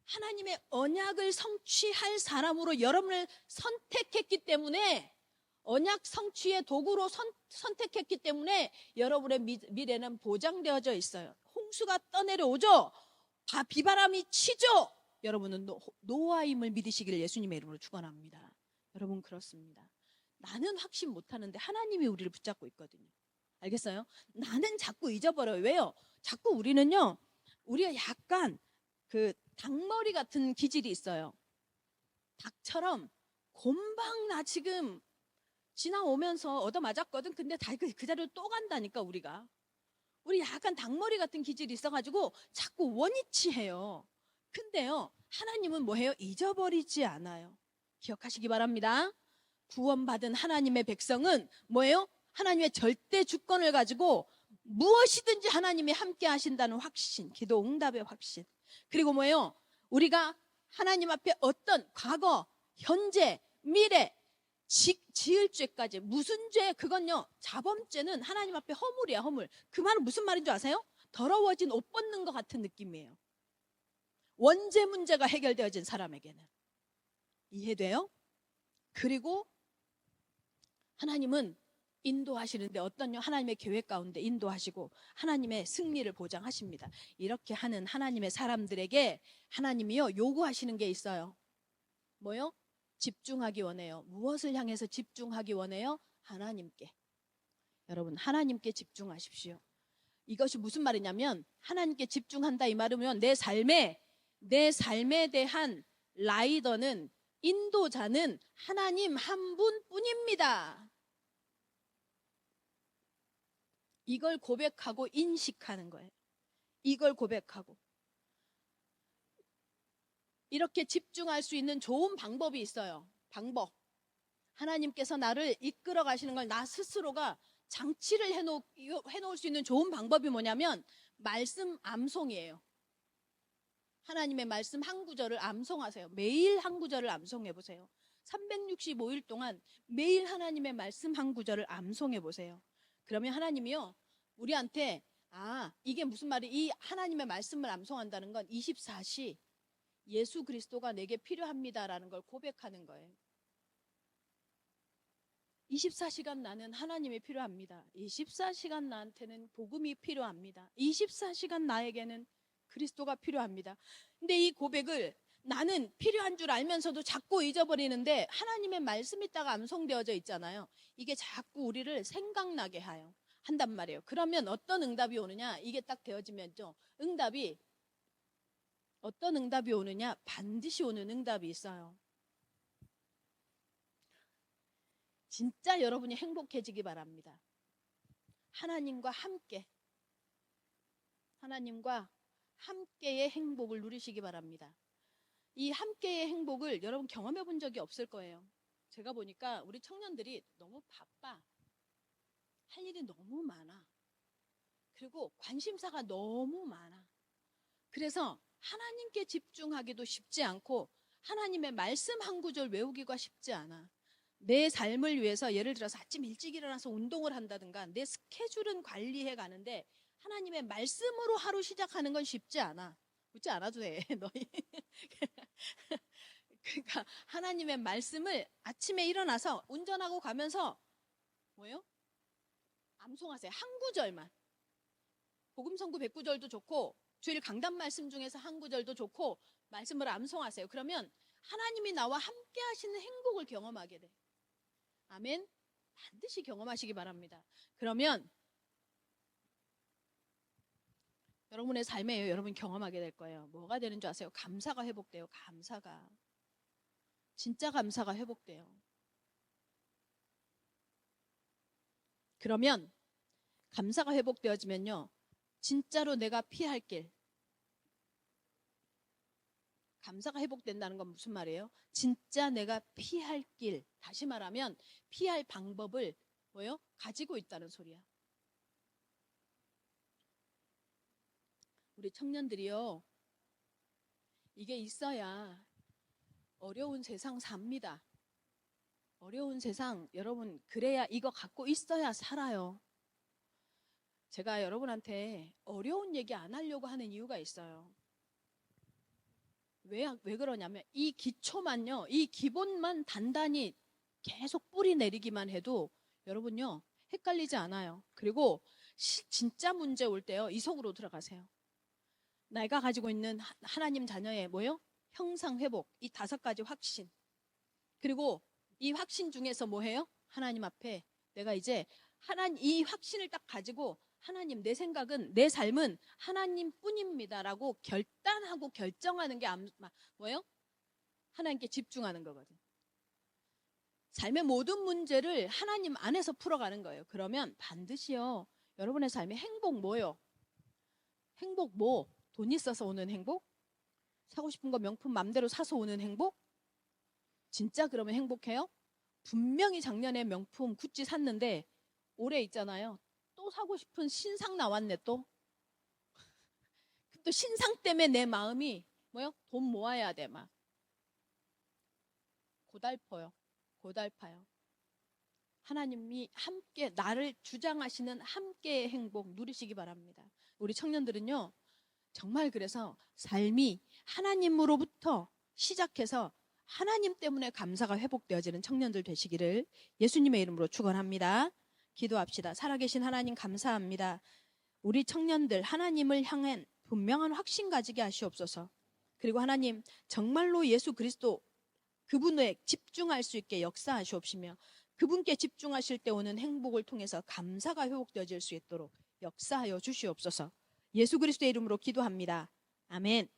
하나님의 언약을 성취할 사람으로 여러분을 선택했기 때문에, 언약 성취의 도구로 선택했기 때문에 여러분의 미래는 보장되어져 있어요. 홍수가 떠내려오죠. 비바람이 치죠. 여러분은 노아임을 믿으시기를 예수님의 이름으로 축원합니다. 여러분 그렇습니다. 나는 확신 못하는데 하나님이 우리를 붙잡고 있거든요. 알겠어요? 나는 자꾸 잊어버려요. 왜요? 자꾸 우리는요, 우리가 약간 그 닭머리 같은 기질이 있어요. 닭처럼 곰방 나 지금 지나오면서 얻어맞았거든. 근데 다 그 자리로 또 간다니까 우리가. 우리 약간 닭머리 같은 기질이 있어가지고 자꾸 원위치해요. 근데요, 하나님은 뭐해요? 잊어버리지 않아요. 기억하시기 바랍니다. 구원받은 하나님의 백성은 뭐예요? 하나님의 절대 주권을 가지고 무엇이든지 하나님이 함께 하신다는 확신, 기도 응답의 확신. 그리고 뭐예요? 우리가 하나님 앞에 어떤 과거, 현재, 미래 지을 죄까지. 무슨 죄? 그건요, 자범죄는 하나님 앞에 허물이야, 허물. 그 말은 무슨 말인 줄 아세요? 더러워진 옷 벗는 것 같은 느낌이에요. 원죄 문제가 해결되어진 사람에게는. 이해돼요? 그리고 하나님은 인도하시는데 어떤요? 하나님의 계획 가운데 인도하시고 하나님의 승리를 보장하십니다. 이렇게 하는 하나님의 사람들에게 하나님이요, 요구하시는 게 있어요. 뭐요? 집중하기 원해요. 무엇을 향해서 집중하기 원해요? 하나님께. 여러분, 하나님께 집중하십시오. 이것이 무슨 말이냐면, 하나님께 집중한다 이 말이면 내 삶에 대한 라이더는, 인도자는 하나님 한 분뿐입니다. 이걸 고백하고 인식하는 거예요. 이걸 고백하고. 이렇게 집중할 수 있는 좋은 방법이 있어요. 방법. 하나님께서 나를 이끌어 가시는 걸 나 스스로가 장치를 해놓을 수 있는 좋은 방법이 뭐냐면 말씀 암송이에요. 하나님의 말씀 한 구절을 암송하세요. 매일 한 구절을 암송해 보세요. 365일 동안 매일 하나님의 말씀 한 구절을 암송해 보세요. 그러면 하나님이요, 우리한테 이게 무슨 말이, 이 하나님의 말씀을 암송한다는 건 24시 예수 그리스도가 내게 필요합니다라는 걸 고백하는 거예요. 24시간 나는 하나님이 필요합니다. 24시간 나한테는 복음이 필요합니다. 24시간 나에게는 그리스도가 필요합니다. 근데 이 고백을 나는 필요한 줄 알면서도 자꾸 잊어버리는데 하나님의 말씀이 딱 암송되어져 있잖아요. 이게 자꾸 우리를 생각나게 한단 말이에요. 그러면 어떤 응답이 오느냐? 이게 딱 되어지면죠, 응답이 어떤 응답이 오느냐? 반드시 오는 응답이 있어요. 진짜 여러분이 행복해지기 바랍니다. 하나님과 함께의 행복을 누리시기 바랍니다. 이 함께의 행복을 여러분 경험해 본 적이 없을 거예요. 제가 보니까 우리 청년들이 너무 바빠. 할 일이 너무 많아. 그리고 관심사가 너무 많아. 그래서 하나님께 집중하기도 쉽지 않고 하나님의 말씀 한 구절 외우기가 쉽지 않아. 내 삶을 위해서 예를 들어서 아침 일찍 일어나서 운동을 한다든가 내 스케줄은 관리해 가는데 하나님의 말씀으로 하루 시작하는 건 쉽지 않아. 웃지 않아도 돼, 너희. 그러니까 하나님의 말씀을 아침에 일어나서 운전하고 가면서 뭐예요? 암송하세요. 한 구절만. 복음성구 100구절도 좋고 주일 강단 말씀 중에서 한 구절도 좋고 말씀을 암송하세요. 그러면 하나님이 나와 함께 하시는 행복을 경험하게 돼. 아멘. 반드시 경험하시기 바랍니다. 그러면 여러분의 삶에 여러분 경험하게 될 거예요. 뭐가 되는 줄 아세요? 감사가 회복돼요. 감사가. 진짜 감사가 회복돼요. 그러면 감사가 회복되어지면요, 진짜로 내가 피할 길. 감사가 회복된다는 건 무슨 말이에요? 진짜 내가 피할 길. 다시 말하면 피할 방법을 뭐요? 가지고 있다는 소리야. 우리 청년들이요, 이게 있어야 어려운 세상 삽니다. 어려운 세상, 여러분, 그래야 이거 갖고 있어야 살아요. 제가 여러분한테 어려운 얘기 안 하려고 하는 이유가 있어요. 왜 그러냐면 이 기초만요, 이 기본만 단단히 계속 뿌리 내리기만 해도 여러분요, 헷갈리지 않아요. 그리고 진짜 문제 올 때요, 이 속으로 들어가세요. 내가 가지고 있는 하나님 자녀의 뭐요? 형상 회복, 이 5가지 확신. 그리고 이 확신 중에서 뭐 해요? 하나님 앞에 내가 이제 이 확신을 딱 가지고 하나님, 내 생각은, 내 삶은 하나님뿐입니다라고 결단하고 결정하는 게 뭐예요? 하나님께 집중하는 거거든. 삶의 모든 문제를 하나님 안에서 풀어가는 거예요. 그러면 반드시요, 여러분의 삶에 행복 뭐요? 행복 뭐? 돈 있어서 오는 행복? 사고 싶은 거 명품 맘대로 사서 오는 행복? 진짜 그러면 행복해요? 분명히 작년에 명품 구찌 샀는데 올해 있잖아요, 또 사고 싶은 신상 나왔네. 또 신상 때문에 내 마음이 뭐요? 돈 모아야 돼. 막 고달파요. 하나님이 함께 나를 주장하시는 함께의 행복 누리시기 바랍니다. 우리 청년들은요, 정말 그래서 삶이 하나님으로부터 시작해서 하나님 때문에 감사가 회복되어지는 청년들 되시기를 예수님의 이름으로 축원합니다. 기도합시다. 살아계신 하나님 감사합니다. 우리 청년들 하나님을 향한 분명한 확신 가지게 하시옵소서. 그리고 하나님 정말로 예수 그리스도 그분에 집중할 수 있게 역사하시옵시며 그분께 집중하실 때 오는 행복을 통해서 감사가 회복되어질 수 있도록 역사하여 주시옵소서. 예수 그리스도의 이름으로 기도합니다. 아멘.